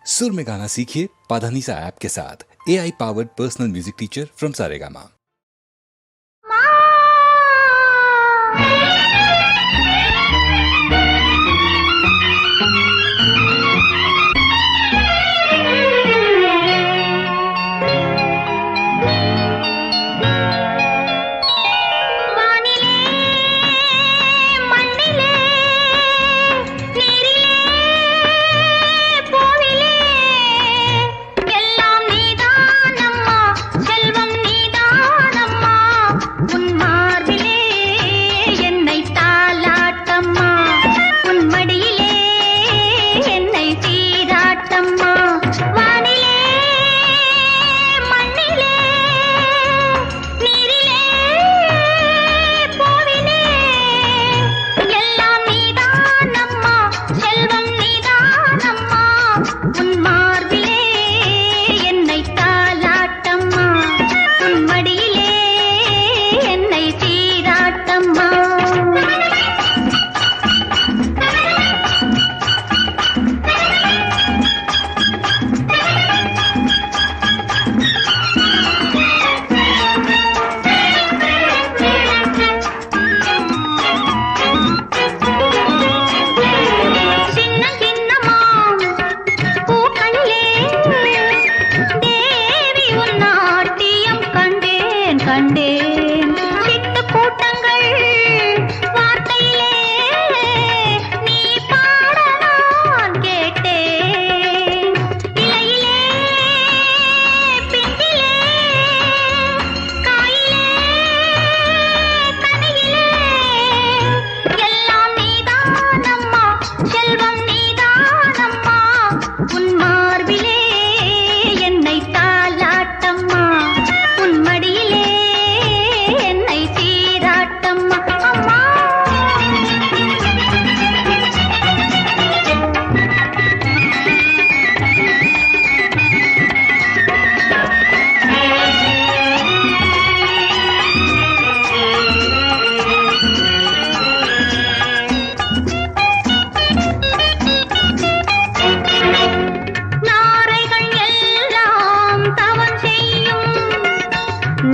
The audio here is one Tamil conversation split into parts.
सुर में गाना सीखिए पाधानीसा ऐप के साथ। AI powered personal music teacher from Saregama.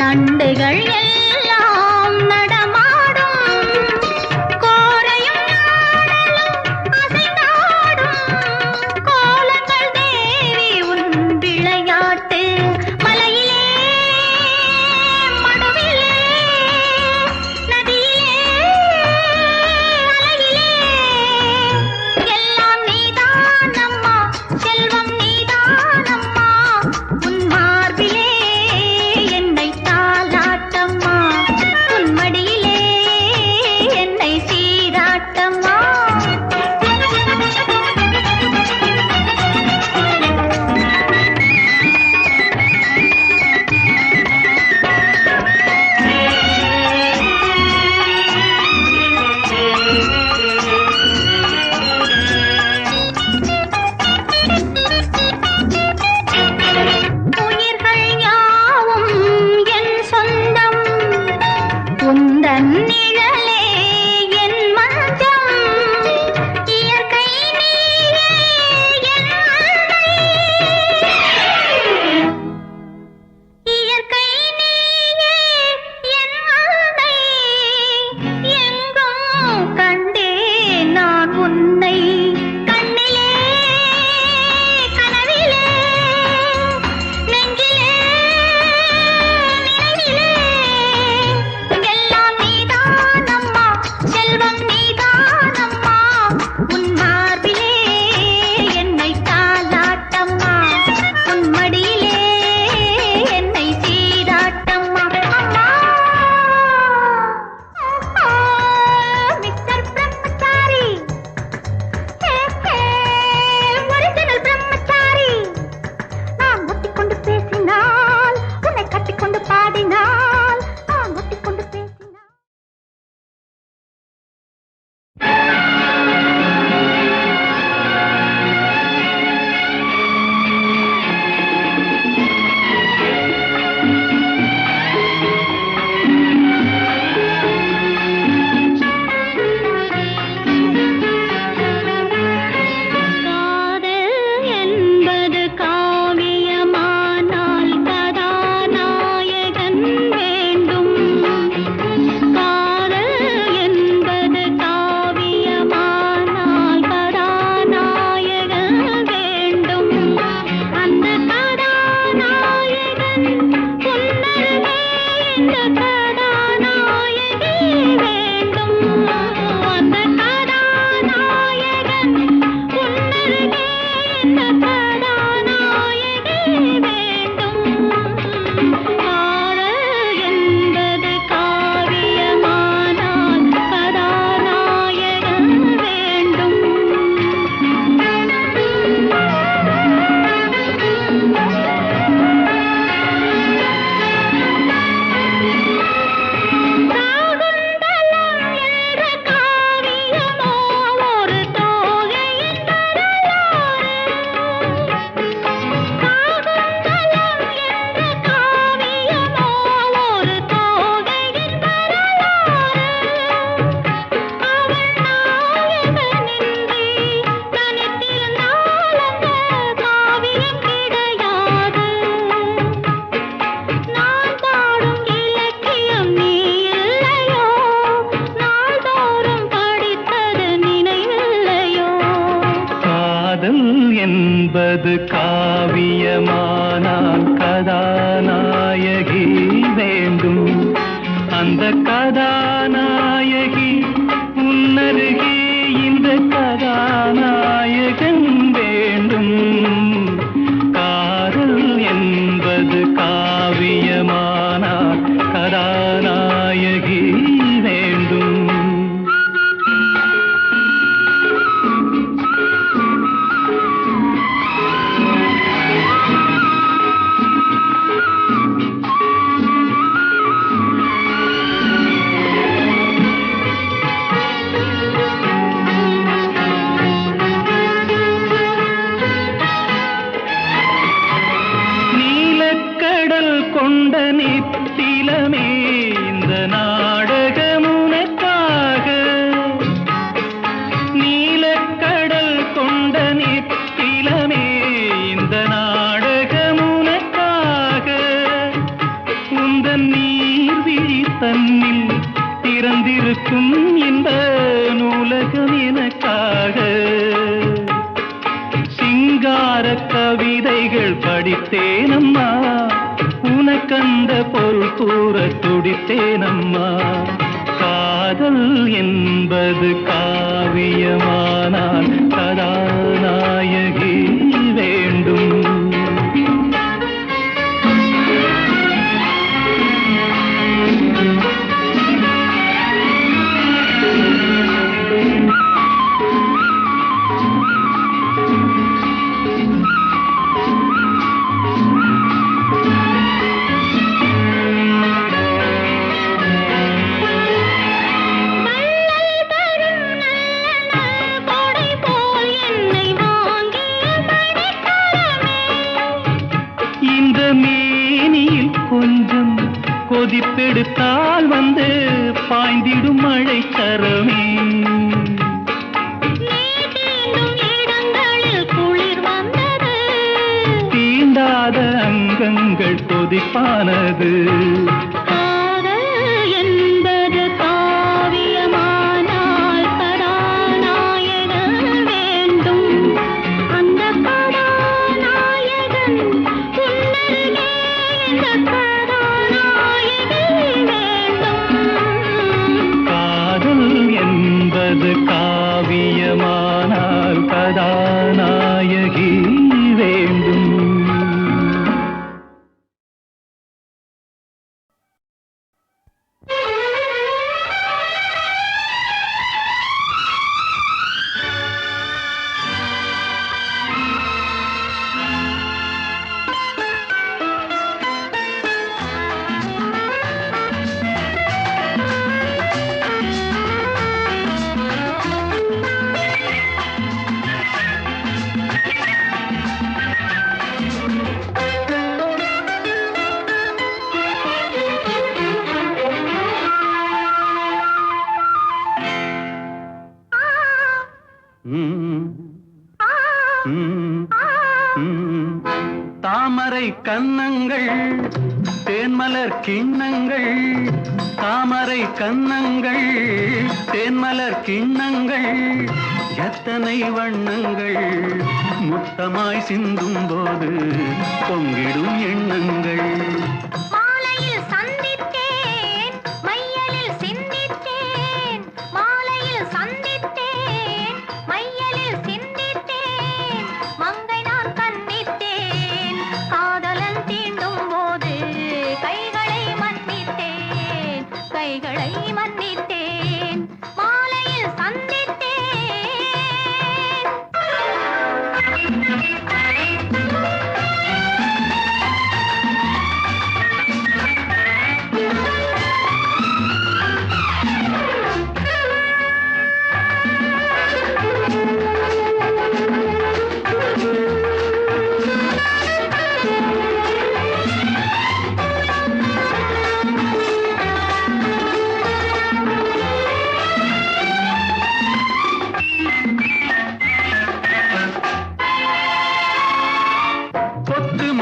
நண்டுகள் எல்லாம் நடமாடும், கோரையும் நாடலும் அசைந்தாடும், கோலங்கள் தேவி உன் விளையாட்டு. மலையிலே மடுவிலே நதியிலே அலையிலே எல்லாம் நீதானம்மா, செல்வம் நீதானம்மா, உன் மார்பிலே என்னை தாலாட்டம்மா. என்பது காவியமானால் கதாநாயகி வேண்டும். அந்த கதாநாயகி உன்னருகே இந்த கதாநாயகன் வேண்டும். காதல் என்பது காவியமானால் கதாநாயகி வேண்டும். கொண்ட நித்திலமே இந்த நாடகம் உனக்காக. நீலக்கடல் கொண்ட நித்திலமே இந்த நாடகம் உனக்காக. உந்தன் நீர்விழி தன்னில் திறந்திருக்கும் இந்த நூலகம் எனக்காக. சிங்கார கவிதைகள் படித்தேனம்மா, உனக்கந்த பொருள் கூற துடித்தேனம்மா. காதல் என்பது காவியமானால் கதாநாயகி வேண்டும். மேனியில் கொஞ்சம் கொதிப்பெடுத்தால் வந்து பாய்ந்திடும் மழை தரமே. தீண்டாத அங்கங்கள் கொதிப்பானது. காவியமானால் கதாநாயகி வேண்டும். தாமரை கன்னங்கள் தேன்மலர் கிண்ணங்கள். தாமரை கன்னங்கள் தேன்மலர் கிண்ணங்கள். எத்தனை வண்ணங்கள் முத்தமாய் சிந்தும் போது பொங்கிடும் எண்ணங்கள். மங்கை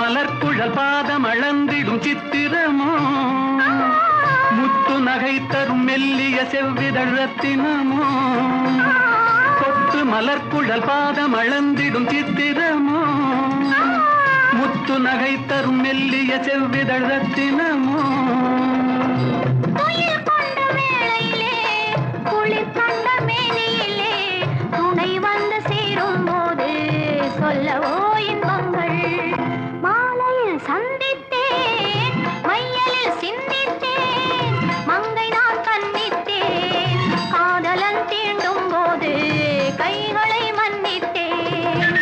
மலர்குழல் பாதம் அளந்திடும் சித்திரமோ முத்து நகை தரும் மெல்லிய செவ்விதழ் ரத்தினமோ கொத்து மலர்குழல் பாதம் அளந்திடும் சித்திரமோ முத்து நகை தரும் மெல்லிய செவ்விதழ் ரத்தினமோ துயில் கொண்ட வேளையிலே குளிர் கண்ட மேனியிலே துணை வந்து சேரும் போது சொல்லவோ இன்பங்கள் மாலையில் சந்தித்தேன் மையலில் சிந்தித்தேன் மங்கை நான் கண்ணித்தேன் காதலன் தீண்டும் போது கைகளை மன்னித்தேன்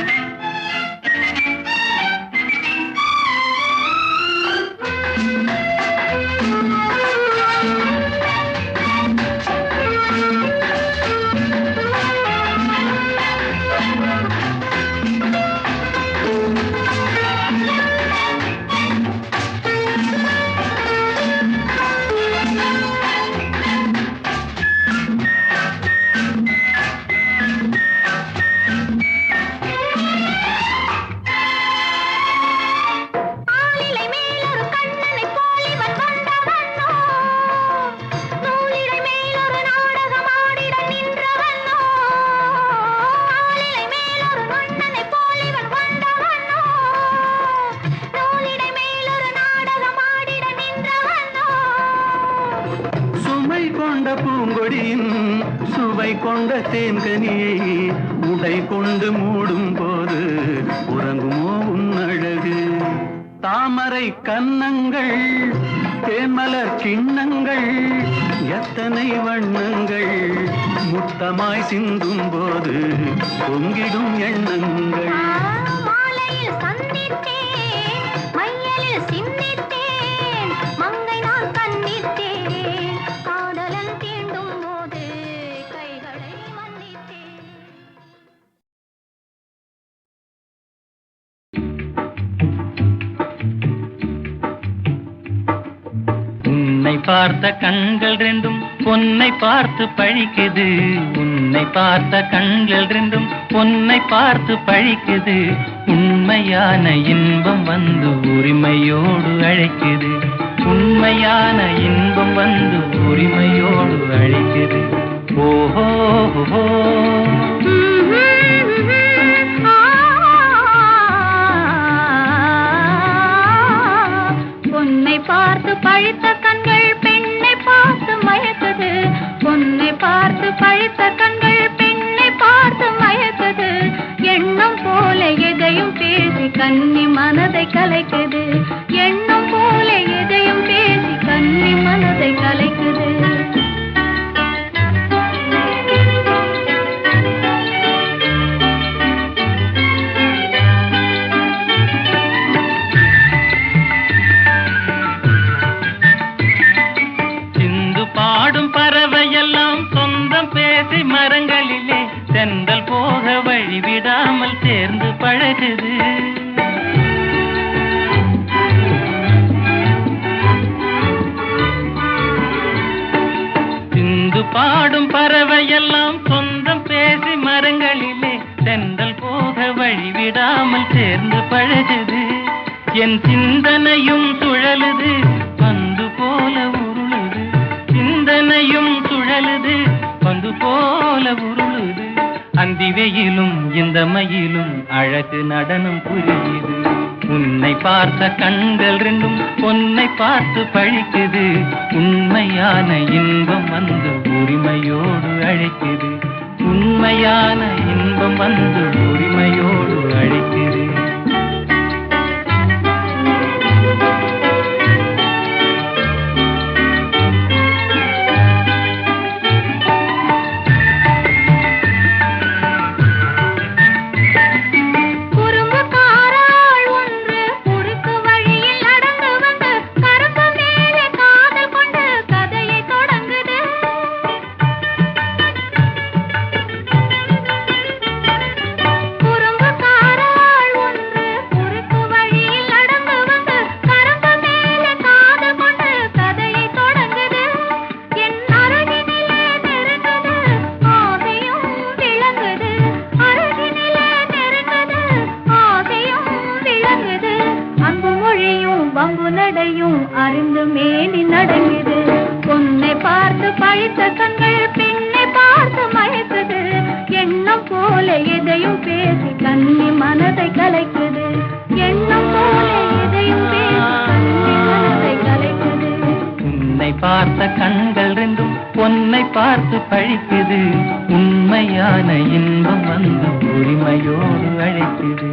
பூங்கொடியின் சுவை கொண்ட தேன்கனியை உடை கொண்டு மூடும் போது உறங்குமோ உன் அழகு தாமரை கன்னங்கள் தேன்மலர் கிண்ணங்கள் எத்தனை வண்ணங்கள் முத்தமாய் சிந்தும் போது பொங்கிடும் எண்ணங்கள் மாலையில் சந்தித்தேன் மையலில் சிந்தித்தேன் மங்கை நான் கண்ணித்தேன் காதலன் தீண்டும் போது கைகளை மன்னித்தேன் உன்னை பார்த்த கண்கள் ரெண்டும் பொன்னை பார்த்து பழிக்குது உன்னை பார்த்த கண்கள் ரெண்டும் பொன்னை பார்த்து பழிக்குது உண்மையான இன்பம் வந்து உரிமையோடு அழைக்குது உண்மையான இன்பம் வந்து உரிமையோடு அழைக்குது ஓஹோ ஓஹோ பொன்னை பார்த்து பழித்த கண்கள் பெண்ணை பார்த்து மயக்குது பொன்னை பார்த்து பழித்த கண்கள் பெண்ணை பார்த்து மயக்குது எண்ணம் போல எதையும் பேசி கன்னி மனதை கலைக்குது எண்ணம் போல எதையும் பேசி கன்னி மனதை கலைக்குது பாடும் பறவையெல்லாம் சொந்தம் பேசி மரங்களிலே செந்தல் போக வழிவிடாமல் சேர்ந்து பழகுது சிந்து பாடும் பறவையெல்லாம் சொந்தம் பேசி மரங்களிலே செந்தல் போக வழிவிடாமல் சேர்ந்து பழகுது என் சிந்தனையும் சுழலுது பந்து போல உருளுது சிந்தனையும் சுழலுது பந்து போல உருளுது அந்தி வெயிலும் இந்த மயிலும் அழகு நடனம் புரியுது உன்னை பார்த்த கண்கள் ரெண்டும் பொன்னை பார்த்து பழிக்குது உண்மையான இன்பம் வந்து உரிமையோடு அழைக்குது உண்மையான இன்பம் வந்து உரிமையோடு அழைக்குது குறும்புக்காராள் ஒன்று அறிந்து மேனி நடங்குது. பொன்னை பார்த்து பழித்த கண்கள் பெண்ணை பார்த்து மயக்குது. எண்ணம் போல எதையும் பேசி கண்ணி மனதை கலைக்குது. எண்ணம் போல எதையும் பேசி கண்ணி மனதை கலைக்குது. உன்னை பார்த்த கண்கள் ரெண்டும் பொன்னை பார்த்து பழிக்குது. உண்மையான இன்பம் வந்து உரிமையோடு அழைக்குது.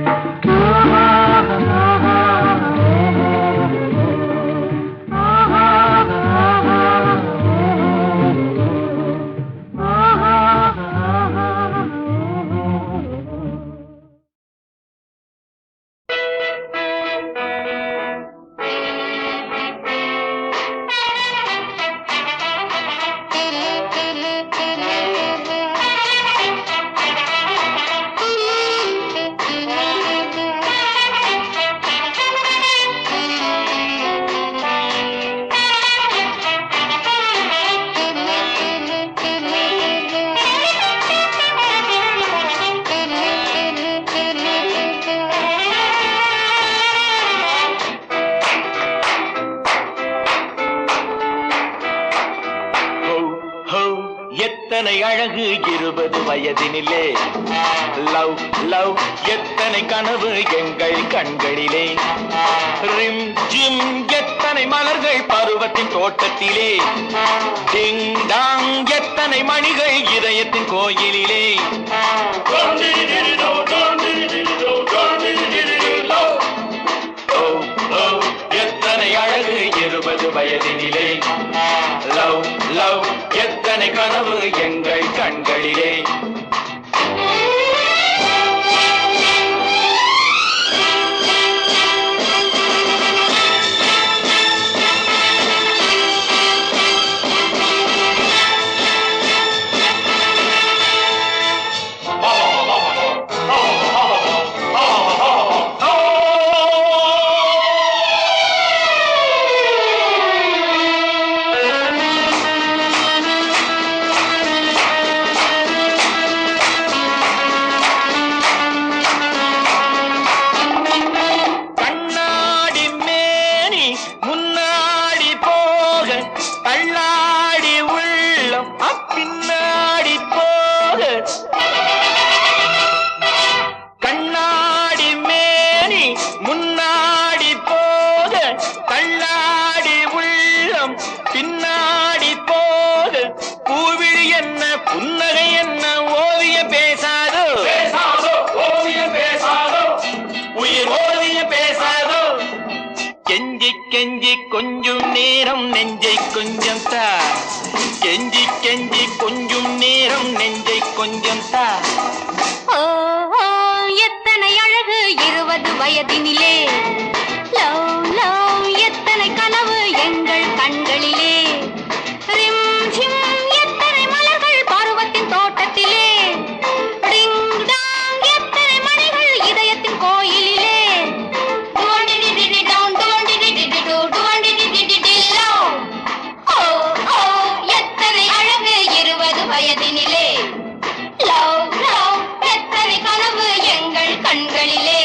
எத்தனை அழகு 20 வயதினிலே. லவ் லவ் எத்தனை கனவு எங்கள் கண்களிலே. ரிம் ஜிம் எத்தனை மலர்கள் பருவத்தின் தோட்டத்திலே. டிங் டாங் எத்தனை மணிகள் இதயத்தின் கோயிலிலே. எத்தனை அழகு 20 வயதினிலே. லவ் லவ் எத்தனை கனவு எங்கள் கண்களிலே. கொஞ்சம் நேரம் நெஞ்சை கொஞ்சம் தா. கெஞ்சி கெஞ்சி கொஞ்சம் நேரம் நெஞ்சை கொஞ்சம் தா. எத்தனை அழகு 20 வயதினிலே. லவ் லவ் எத்தனை கனவு எங்கள் கண்களிலே. ரிம் ஜிம் எத்தனை மலர்கள் பருவத்தின் தோட்டத்திலே. டிங் டாங் எத்தனை மணிகள் இதயத்தின் கோயிலிலே. எத்தனை அழகு 20 வயதினிலே. லவ் லவ் எத்தனை கனவு எங்கள் கண்களிலே.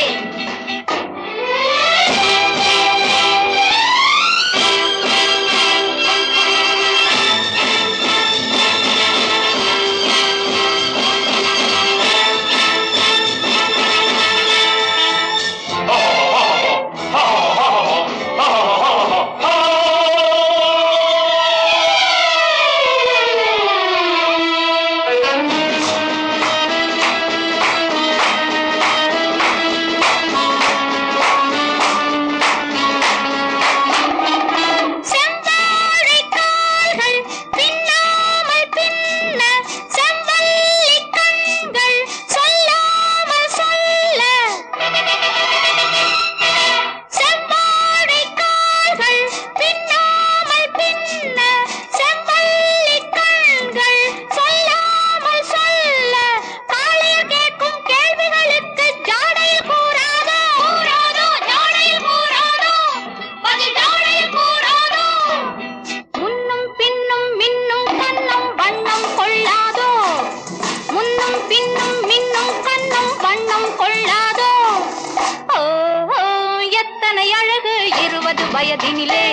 வயதினிலே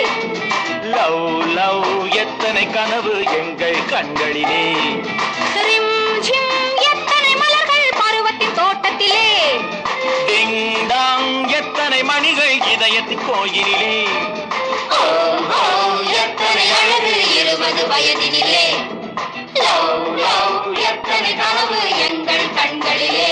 லவ் லவ் எத்தனை கனவு எங்கள் கண்களிலே. ரிம் ஜிம் எத்தனை மலர்கள் பருவத்தின் தோட்டத்திலே. டிங் டாங் எத்தனை மணிகள் இதயத்தின் கோயிலிலே. எத்தனை அழகு 20 வயதினிலே. லவ் லவ் எத்தனை கனவு எங்கள் கண்களிலே.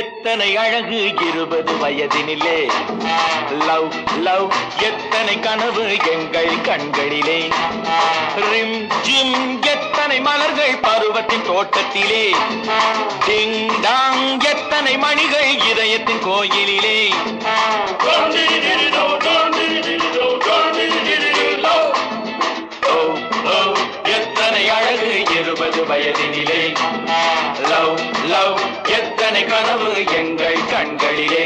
எத்தனை அழகு 20 வயதினிலே. லவ் லவ் எத்தனை கனவு எங்கள் கண்களிலே. ரிம் ஜிம் எத்தனை மலர்கள் பருவத்தின் தோட்டத்திலே. டிங் டாங் எத்தனை மணிகள் இதயத்தின் கோயிலிலே. எத்தனை அழகு 20 வயதினிலே. லவ் லவ் எத்தனை கனவு எங்கள் கண்களிலே.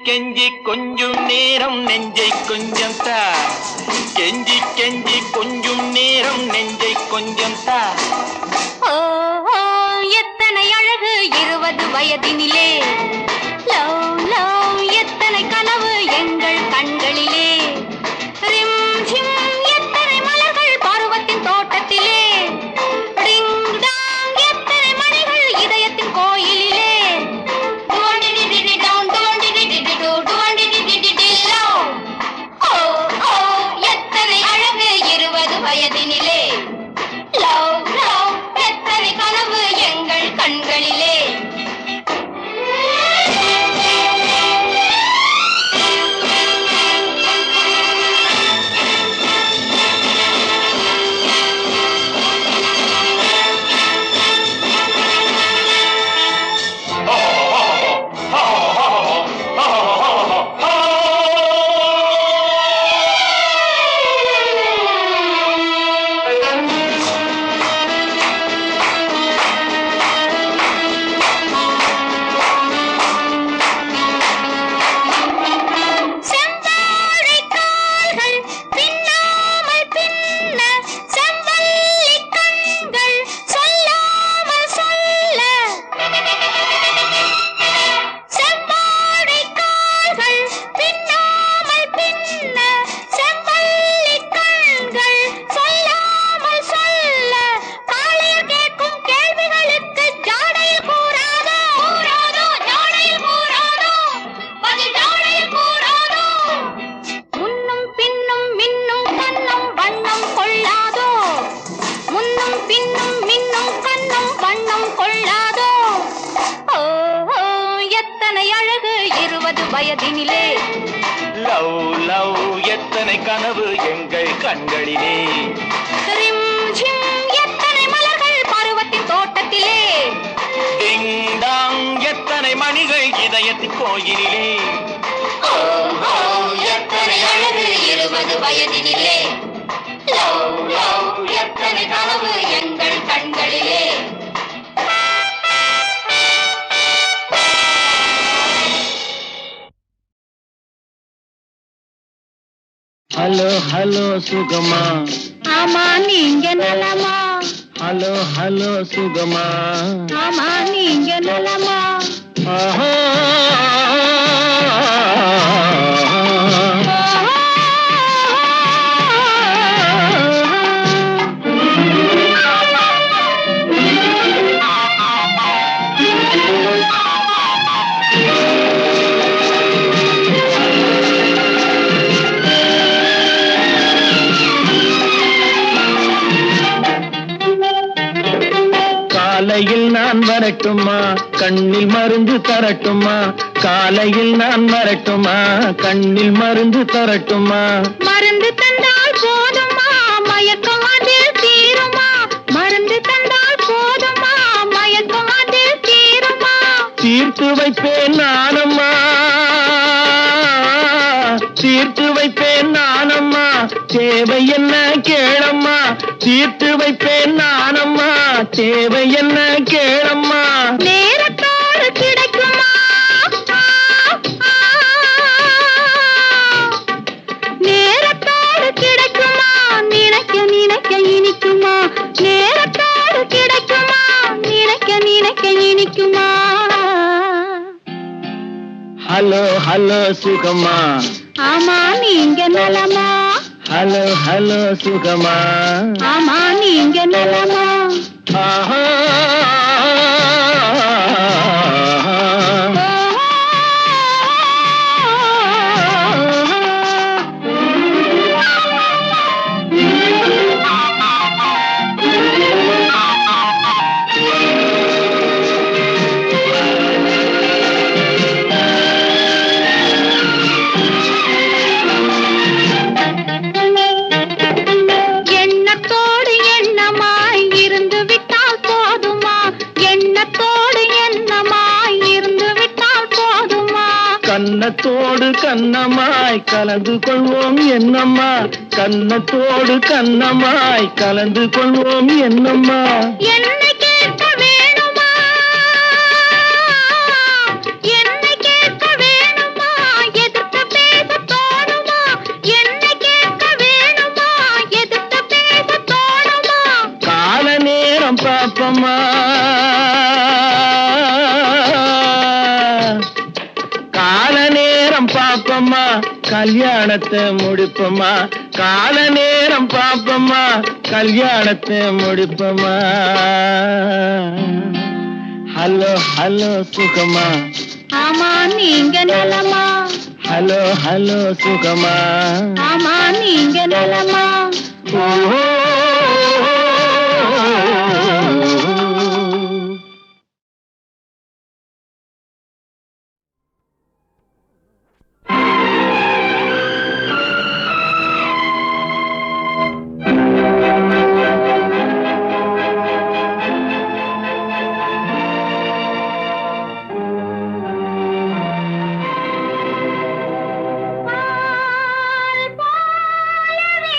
கெஞ்சி கொஞ்சம் நேரம் நெஞ்சை கொஞ்சம் தா. கெஞ்சி கெஞ்சி கொஞ்சம் நேரம் நெஞ்சை கொஞ்சம் தா. எத்தனை அழகு 20 வயதினிலே. லவ் லவ் எத்தனை கனவு எங்கள் கண்களிலே. ரிம் ஜிம் எத்தனை மலர்கள் பருவத்தின் தோட்டத்திலே. டிங் டாங் எத்தனை மணிகள் இதயத்தின் கோயிலிலே. எத்தனை அழகு 20 வயதினிலே. லவ் லவ் எத்தனை கனவு எங்கள் கண்களிலே. வயதினிலே. லவ் லவ் எத்தனை கனவு எங்கள் கண்களிலே. ரிம் ஜிம் எத்தனை மலர்கள் பருவத்தின் தோட்டத்திலே. எத்தனை கனவு எங்கள் கண்களிலே. ஹலோ ஹலோ சுகமா, ஆமா நீங்க நலமா? ஹலோ ஹலோ சுகமா, ஆமா நீங்க நலமா? ஆஹா காலையில் நான் வரட்டுமா, கண்ணில் மருந்து தரட்டுமா? காலையில் நான் வரட்டுமா, கண்ணில் மருந்து தரட்டுமா? மருந்து தந்தால் போதுமா, மயக்கம் அதில் தீருமா? மருந்து தந்தால் போதுமா, மயக்கம் அதில் தீருமா? தீர்த்து வைப்பேன் நானம்மா, தீர்த்து வைப்பேன் நானம்மா, தேவை என்ன கேளம்மா? தீர்த்து வைப்பேன் நானம்மா, தேவை என்ன கேளம்மா? நேரத்தோடு கிடைக்குமா? நேரத்தோடு கிடைக்குமா? நினைக்க நினைக்க இனிக்குமா? நேரத்தோடு கிடைக்குமா? நினைக்க நினைக்க இனிக்குமா? ஹலோ ஹலோ சுகமா, ஆமா நீங்க நலமா? ஹலோ ஹலோ சுகமா, ஆமா நீங்க நலமா? ஆஹா எண்ணத்தோடு எண்ணமாய் இருந்து விட்டால் போதுமா? எண்ணத்தோடு எண்ணமாய் இருந்து விட்டால் போதுமா? கன்னத்தோடு கன்னமாய் கலந்து கொள்வோம் என்னம்மா? கன்னத்தோடு கன்னமாய் கலந்து கொள்வோம் என்னம்மா? என்னை கேட்க வேணுமா? என்னை கேட்க வேணுமா? எதிர்த்து பேச தோணுமா? என்னை கேட்க வேணுமா? எதிர்த்து பேச தோணுமா? கால நேரம் பாப்பம்மா, கால நேரம் பாப்பம்மா, கல்யாணத்தை முடிப்பம்மா. கால நேரம் பாப்பம்மா, கல்யாணத்தை முடிப்பம்மா. ஹலோ ஹலோ சுகமா, ஆமா நீங்க நலமா? ஹலோ ஹலோ சுகமா, ஆமா நீங்க நலமா? ஓஹோ பால் போலவே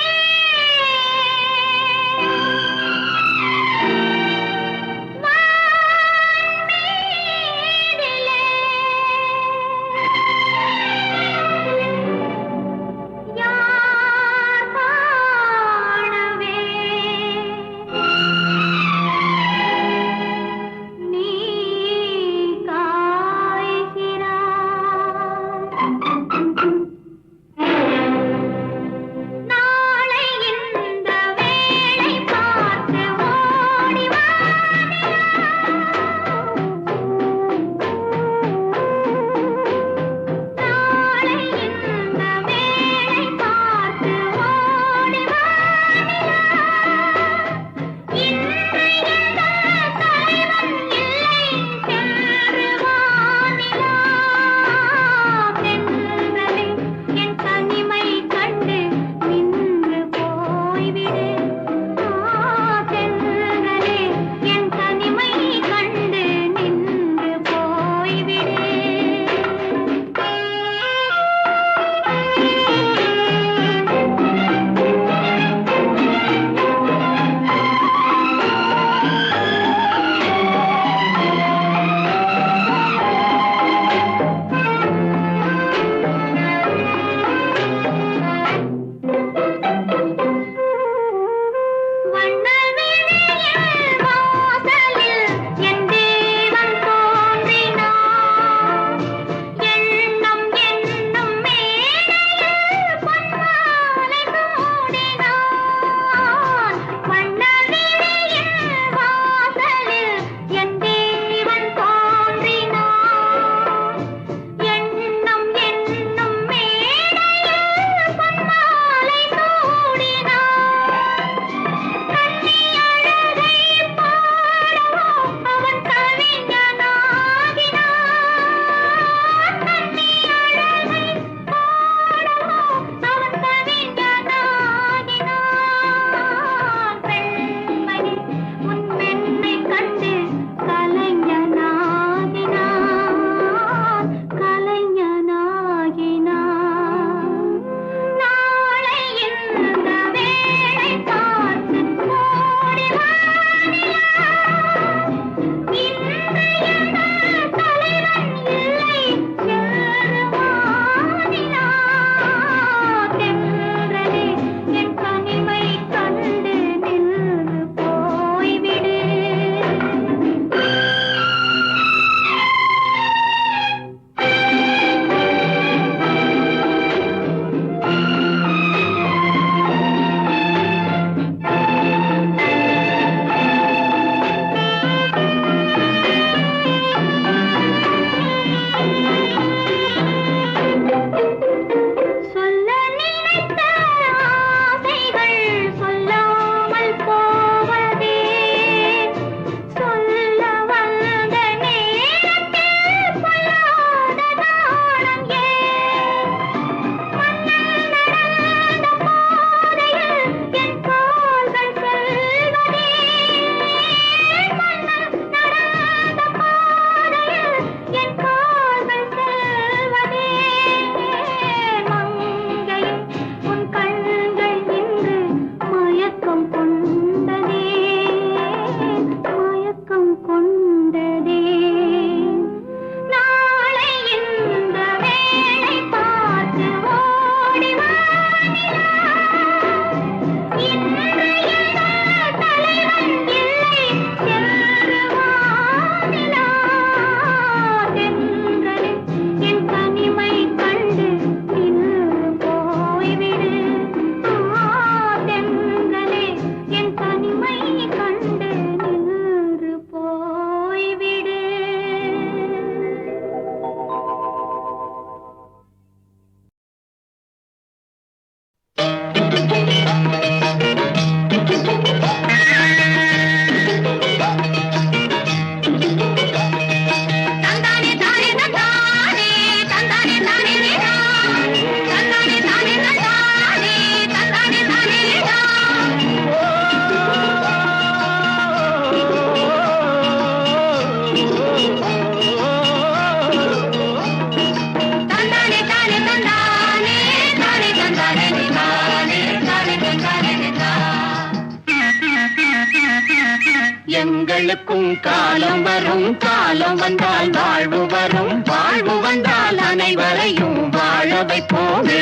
எங்களுக்கும் காலம் வரும், காலம் வந்தால் வாழ்வு வரும், வாழ்வு வந்தால் அனைவரையும் வாழ வைப்போமே.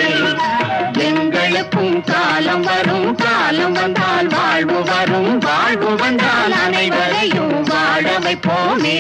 எங்களுக்கும் காலம் வரும், காலம் வந்தால் வாழ்வு வரும், வாழ்வு வந்தால் அனைவரையும் வாழ வைப்போமே.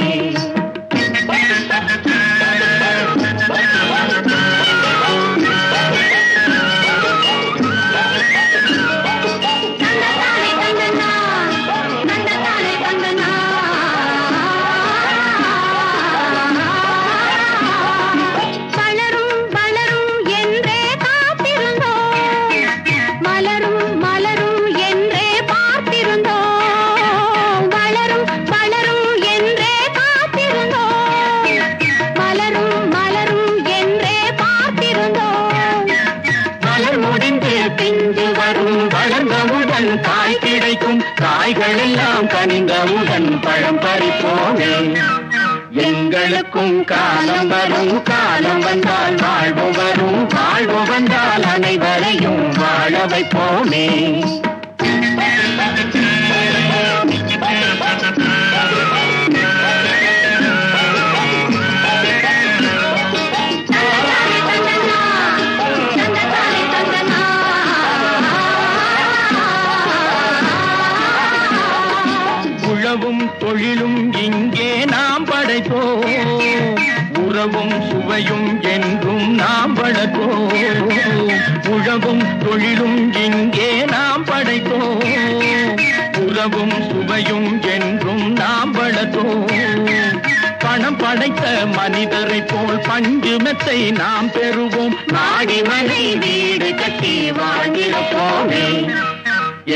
காய் கிடைக்கும், காய்கள் எல்லாம் கனிந்தவுடன் பழம் பறிப்போமே. எங்களுக்கும் காலம் வரும், காலம் வந்தால் வாழ்வு வரும், வாழ்வு வந்தால் அனைவரையும் வாழ வைப்போமே. உழவும் தொழிலும் இங்கே நாம் படைப்போம், உறவும் சுவையும் என்றும் நாம் வளர்ப்போம். உழவும் தொழிலும் இங்கே நாம் படைப்போம், உறவும் சுவையும் என்றும் நாம் வளர்ப்போம். பணம் படைத்த மனிதரை போல் பஞ்சு மெத்தை நாம் பெறுவோம், மாடிமனை வீடு கட்டி வாழ்ந்திருப்போமே.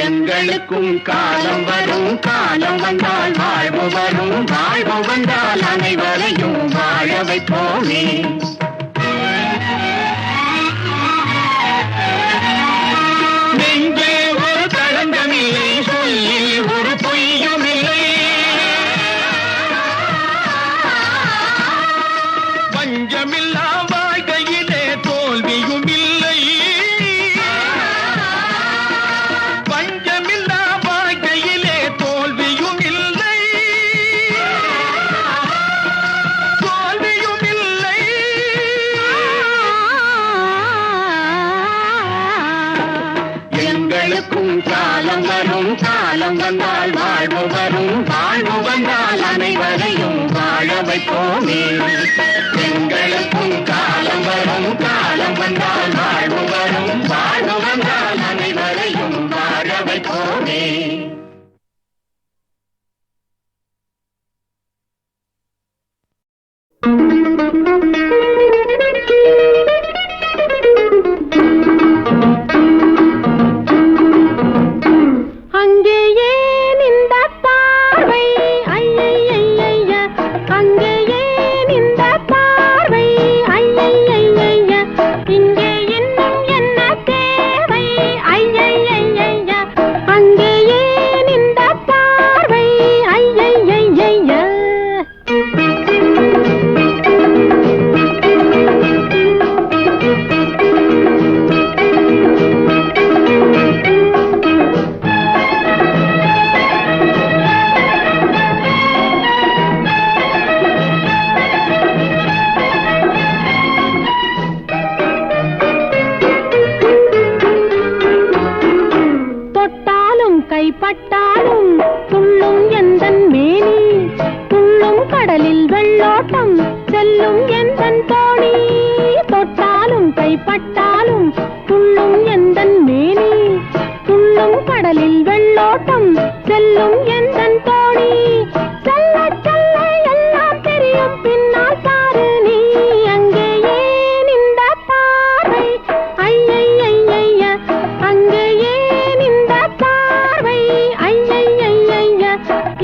எங்களுக்கும் காலம் வரும், காலம் வந்தால் வாழ்வு வரும், வாழ்வு வந்தால் அனைவரையும் வாழ வைப்போமே. நெஞ்சே ஒரு களங்கமில்லை, சொல்லில் ஒரு பொய்யும் இல்லை, பஞ்சமில்லா வாழ்க்கையிலே தோல்வியும் இல்லை, காலம் வரும், காலம் வந்தால் வாழ்வு வரும், வாழ்வு வந்தால் அனைவரையும் வாழ வைப்போமே. எங்களுக்கும் காலம் வரும், காலம் வந்தால் வாழ்வு வரும், வாழ்வு வந்தால் அனைவரையும் வாழ வைப்போமே. கைப்பட்டாலும் துள்ளும் எந்தன் மேனி, துள்ளும் கடலில் வெள்ளோட்டம் செல்லும் எந்தன் தோணி. தொட்டாலும் கைப்பட்டாலும் துள்ளும் எந்தன் மேனி, துள்ளும் கடலில் வெள்ளோட்டம் செல்லும் எந்தன் தோணி. செல்ல செல்ல எல்லாம் தெரியும், பின்னால் பாரு நீ. அங்கே ஏன் இந்த பார்வை, ஐயையைய அங்கே ஏன் இந்த பார்வை, ஐயையைய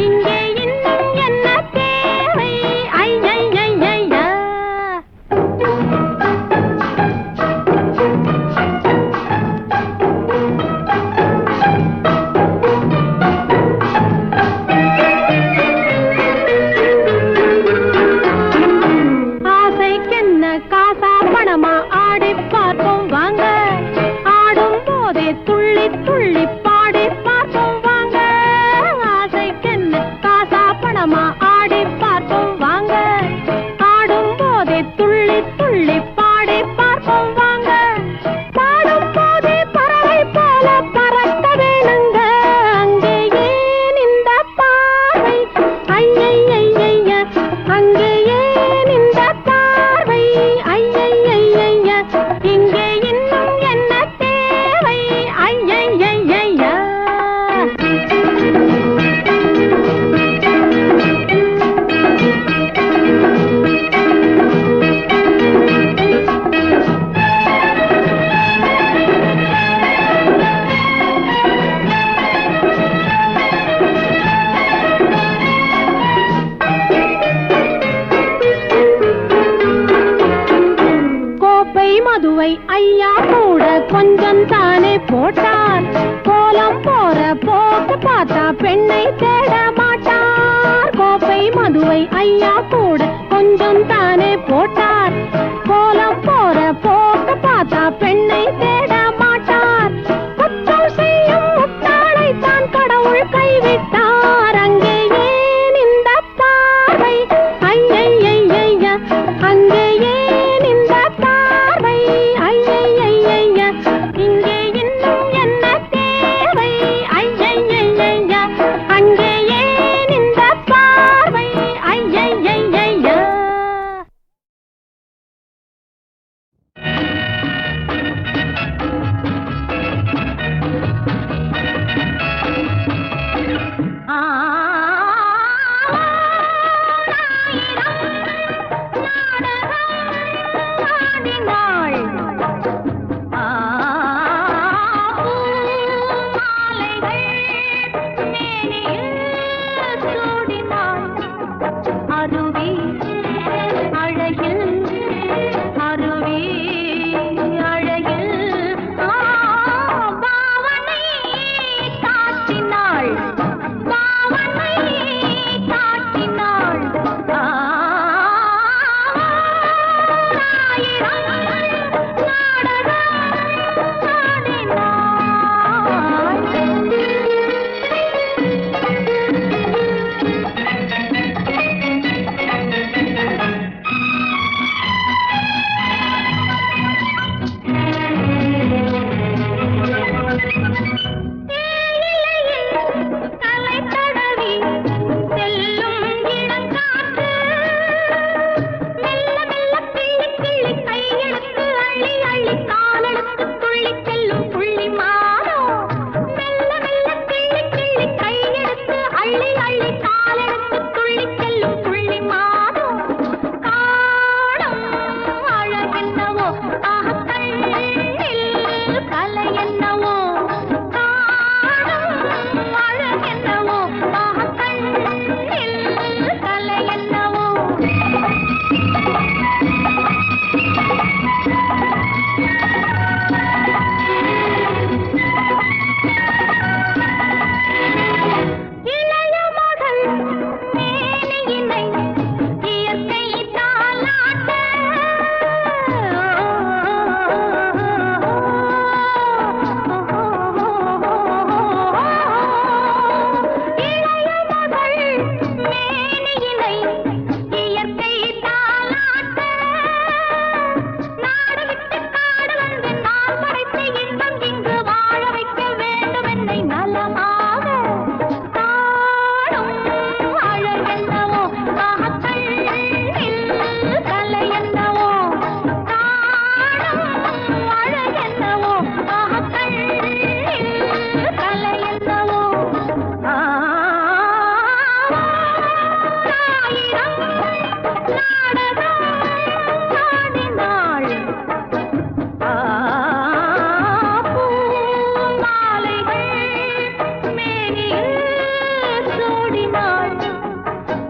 இங்கே இன்னும் என்ன தேவை, ஐயையைய. மதுவை ஐயா கூட கொஞ்சம் தானே போட்டார். கோலம் போற போக்கு பார்த்தா பெண்ணை தேட மாட்டார். கோப்பை மதுவை ஐயா கூட கொஞ்சம் தானே போட்டார். கோலம் போற போக்கு பார்த்தா பெண்ணை தேட மாட்டார். குற்றம் செய்யும் முட்டாளை தான் கடவுள் கைவிட்டார். அங்கே ஏன் இந்த பார்வை ஐயையைய, அங்கே ஏன் இந்த பார்வை ஐயையைய, இங்கே இன்னும் என்ன தேவை ஐயையைய, அங்கே ஏன் இந்த பார்வை ஐயையைய.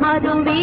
மதுவே